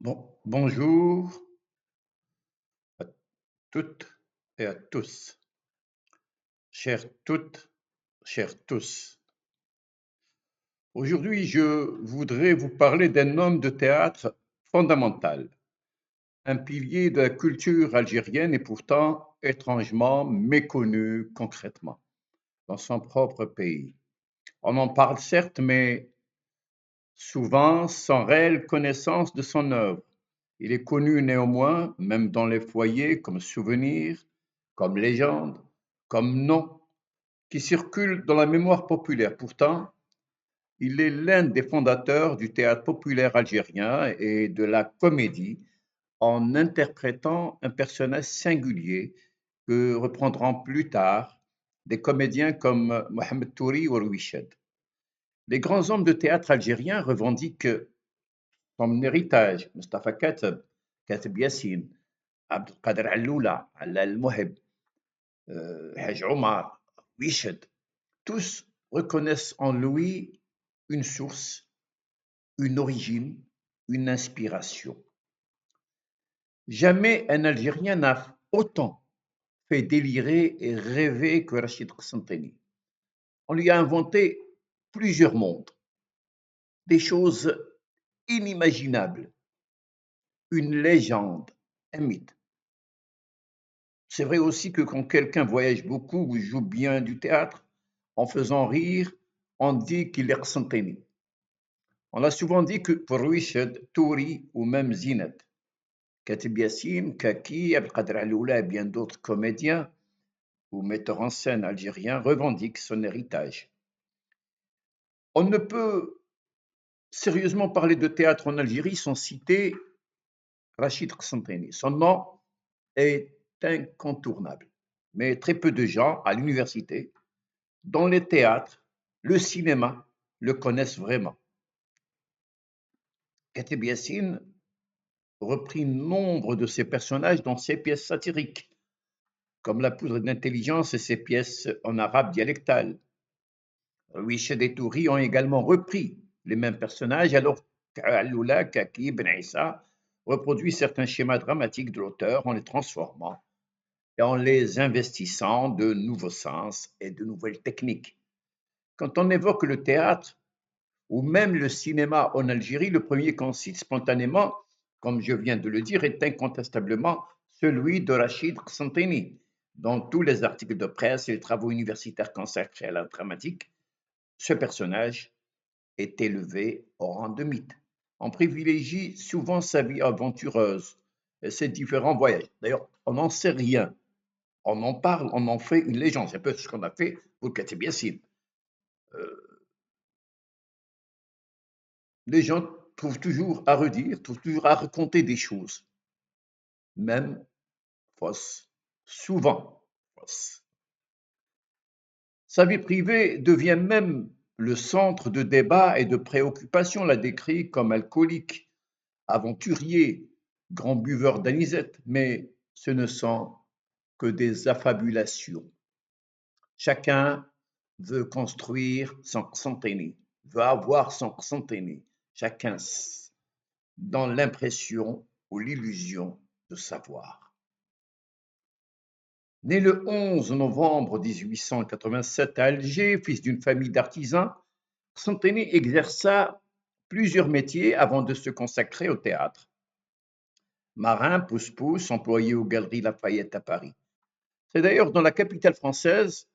Bonjour à toutes et à tous, chères toutes, chers tous. Aujourd'hui, je voudrais vous parler d'un homme de théâtre fondamental, un pilier de la culture algérienne et pourtant étrangement méconnu concrètement dans son propre pays. On en parle certes, mais souvent sans réelle connaissance de son œuvre. Il est connu néanmoins, même dans les foyers, comme souvenir, comme légende, comme nom, qui circule dans la mémoire populaire. Pourtant, il est l'un des fondateurs du théâtre populaire algérien et de la comédie en interprétant un personnage singulier que reprendront plus tard des comédiens comme Mohamed Touri ou Rouiched. Les grands hommes de théâtre algériens revendiquent comme héritage Mustafa Kateb, Kateb Yassine, Abdelkader Alloula, Allal Moheb, Haj Omar, Rouiched. Tous reconnaissent en lui une source, une origine, une inspiration. Jamais un Algérien n'a autant fait délirer et rêver que Rachid Qsanteni. On lui a inventé plusieurs mondes, des choses inimaginables, une légende, un mythe. C'est vrai aussi que quand quelqu'un voyage beaucoup ou joue bien du théâtre, en faisant rire, on dit qu'il est Qsanteni. On a souvent dit que pour Rouiched, Touri ou même Zinat, Katib Yassine, Kaki, Abdelkader Aloula et bien d'autres comédiens ou metteurs en scène algériens revendiquent son héritage. On ne peut sérieusement parler de théâtre en Algérie sans citer Rachid Qsanteni. Son nom est incontournable. Mais très peu de gens à l'université, dans les théâtres, le cinéma, le connaissent vraiment. Katib Yassine reprit nombre de ses personnages dans ses pièces satiriques, comme La poudre d'intelligence et ses pièces en arabe dialectal. Rouiched et Touri ont également repris les mêmes personnages, alors qu'Aloula, Kaki, Ben Issa reproduit certains schémas dramatiques de l'auteur en les transformant et en les investissant de nouveaux sens et de nouvelles techniques. Quand on évoque le théâtre ou même le cinéma en Algérie, le premier qu'on cite spontanément, comme je viens de le dire, est incontestablement celui de Rachid Qsanteni. Dans tous les articles de presse et les travaux universitaires consacrés à l'art dramatique, ce personnage est élevé au rang de mythe. On privilégie souvent sa vie aventureuse et ses différents voyages. D'ailleurs, on n'en sait rien. On en parle, on en fait une légende. C'est un peu ce qu'on a fait pour Katib Yassine. Les gens trouvent toujours à redire, trouvent toujours à raconter des choses, même fausses, souvent fausses. Sa vie privée devient même le centre de débats et de préoccupations. On la décrit comme alcoolique, aventurier, grand buveur d'anisette, mais ce ne sont que des affabulations. Chacun veut construire son centenaire, veut avoir son centenaire, chacun dans l'impression ou l'illusion de savoir. Né le 11 novembre 1887 à Alger, fils d'une famille d'artisans, Centenaire exerça plusieurs métiers avant de se consacrer au théâtre. Marin, pousse-pousse, employé aux Galeries Lafayette à Paris. C'est d'ailleurs dans la capitale française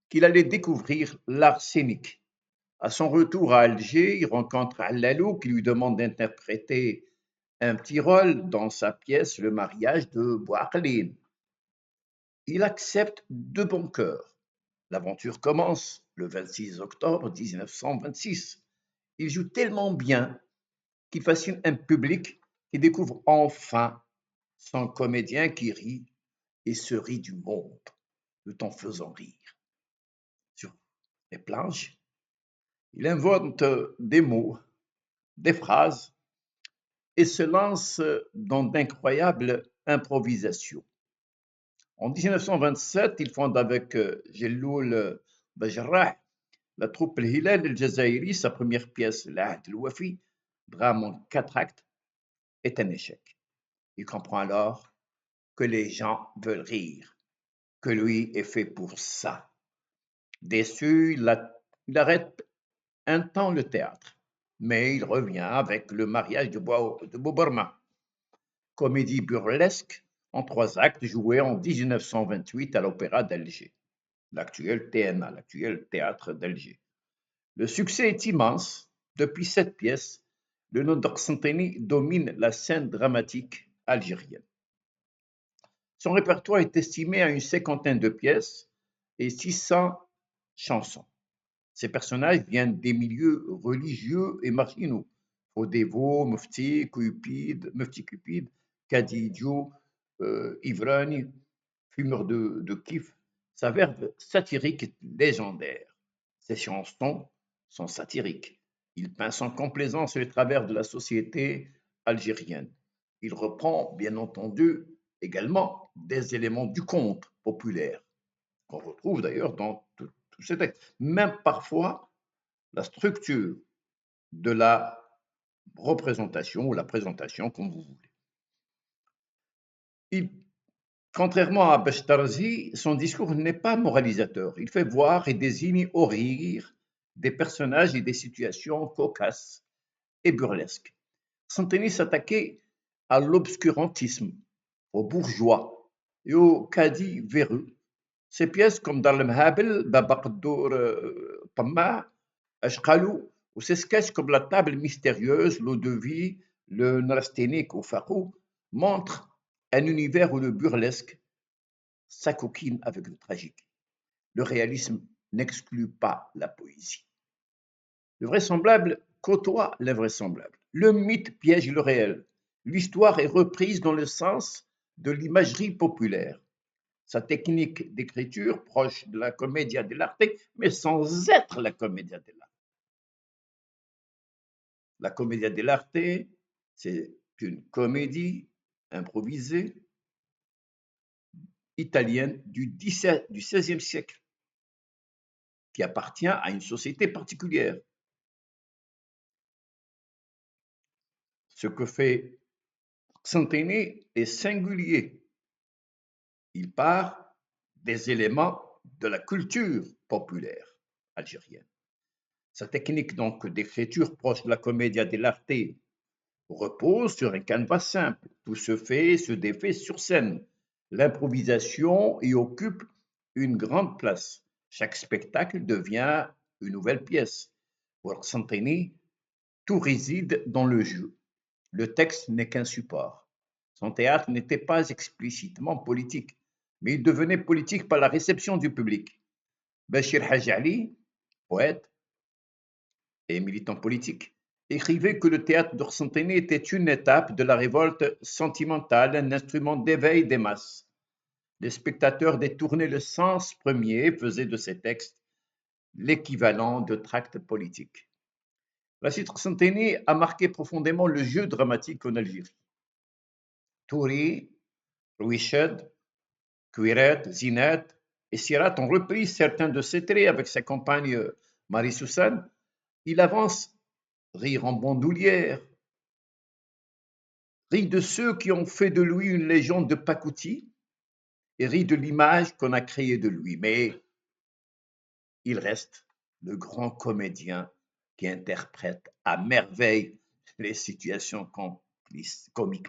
qu'il allait découvrir l'art scénique. À son retour à Alger, il rencontre Allalou qui lui demande d'interpréter un petit rôle dans sa pièce Le mariage de Bouaklin. Il accepte de bon cœur. L'aventure commence le 26 octobre 1926. Il joue tellement bien qu'il fascine un public qui découvre enfin son comédien qui rit et se rit du monde, tout en faisant rire. Sur les planches, il invente des mots, des phrases et se lance dans d'incroyables improvisations. En 1927, il fonde avec Jelloul Bajrah la troupe El Hilal El Jazairi, sa première pièce, L'Ahd El Wafi, drame en quatre actes, est un échec. Il comprend alors que les gens veulent rire, que lui est fait pour ça. Déçu, il arrête un temps le théâtre, mais il revient avec le mariage de Boborma, comédie burlesque en 3 actes jouée en 1928 à l'Opéra d'Alger, l'actuel TNA, l'actuel théâtre d'Alger. Le succès est immense. Depuis cette pièce, le Nodok Santeni domine la scène dramatique algérienne. Son répertoire est estimé à une cinquantaine de pièces et 600 chansons. Ces personnages viennent des milieux religieux et marginaux. Faux-dévots, Mufti Cupide, Kadidio, ivrogne, fumeur de kiff. Sa verve satirique est légendaire. Ses chansons sont satiriques. Il peint sans complaisance les travers de la société algérienne. Il reprend, bien entendu, également des éléments du conte populaire, qu'on retrouve d'ailleurs dans tous ces textes. Même parfois, la structure de la représentation ou la présentation, comme vous voulez. Il Contrairement à Bechtarzi, son discours n'est pas moralisateur. Il fait voir et désigne au rire des personnages et des situations cocasses et burlesques. Santeni s'attaquait à l'obscurantisme, aux bourgeois et aux cadis véreux. Ses pièces comme Darlem Habel, Baba Qaddour Tamma, Ashqalou, ou ses sketchs comme La table mystérieuse, L'eau de vie, Le Nrastenique ou Farou montrent un univers où le burlesque s'acoquine avec le tragique. Le réalisme n'exclut pas la poésie. Le vraisemblable côtoie l'invraisemblable. Le mythe piège le réel. L'histoire est reprise dans le sens de l'imagerie populaire. Sa technique d'écriture proche de la commedia dell'arte, mais sans être la commedia dell'arte. La commedia dell'arte, c'est une comédie improvisée italienne du XVIe siècle qui appartient à une société particulière. Ce que fait Santini est singulier. Il part des éléments de la culture populaire algérienne. Sa technique donc d'écriture proche de la commedia dell'arte repose sur un canevas simple. Tout se fait et se défait sur scène. L'improvisation y occupe une grande place. Chaque spectacle devient une nouvelle pièce. Pour Santini, tout réside dans le jeu. Le texte n'est qu'un support. Son théâtre n'était pas explicitement politique, mais il devenait politique par la réception du public. Bachir Haji Ali, poète et militant politique, écrivait que le théâtre d'Orsentini était une étape de la révolte sentimentale, un instrument d'éveil des masses. Les spectateurs détournaient le sens premier et faisaient de ces textes l'équivalent de tracts politiques. Rachid Orsentini a marqué profondément le jeu dramatique en Algérie. Touri, Rouiched, Kouiret, Zinat et Sirat ont repris certains de ses traits avec sa compagne Marie-Susanne. Il avance rire en bandoulière, rit de ceux qui ont fait de lui une légende de pacotille et rit de l'image qu'on a créée de lui. Mais il reste le grand comédien qui interprète à merveille les situations comiques,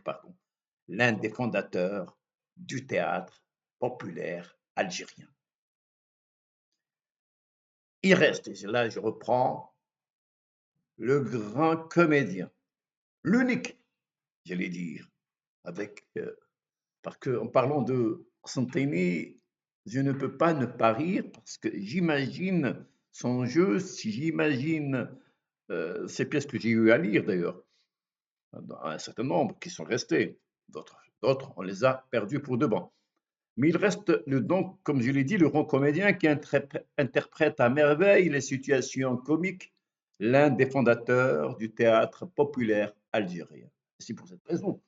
l'un des fondateurs du théâtre populaire algérien. Il reste, et là je reprends, le grand comédien, l'unique, j'allais dire, avec, parce qu'en parlant de Santini, je ne peux pas ne pas rire parce que j'imagine son jeu, si j'imagine ces pièces que j'ai eu à lire d'ailleurs, un certain nombre qui sont restées, d'autres on les a perdues pour de bon. Mais il reste donc, comme je l'ai dit, le grand comédien qui interprète à merveille les situations comiques, l'un des fondateurs du théâtre populaire algérien. C'est pour cette raison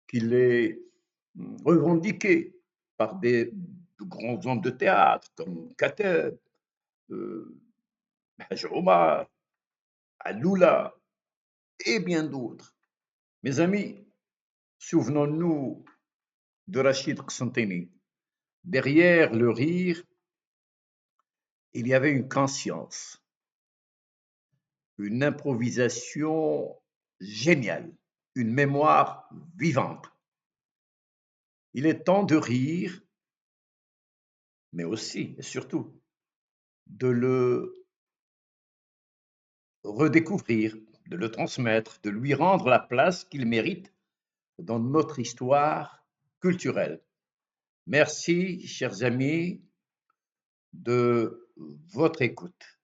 qu'il est revendiqué par de grands hommes de théâtre comme Kateb, euh, Haj Omar, Aloula et bien d'autres. Mes amis, Souvenons-nous de Rachid Qsantini. Derrière le rire, il y avait une conscience, une improvisation géniale, une mémoire vivante. Il est temps de rire, mais aussi et surtout de le redécouvrir, de le transmettre, de lui rendre la place qu'il mérite dans notre histoire culturelle. Merci, chers amis, de votre écoute.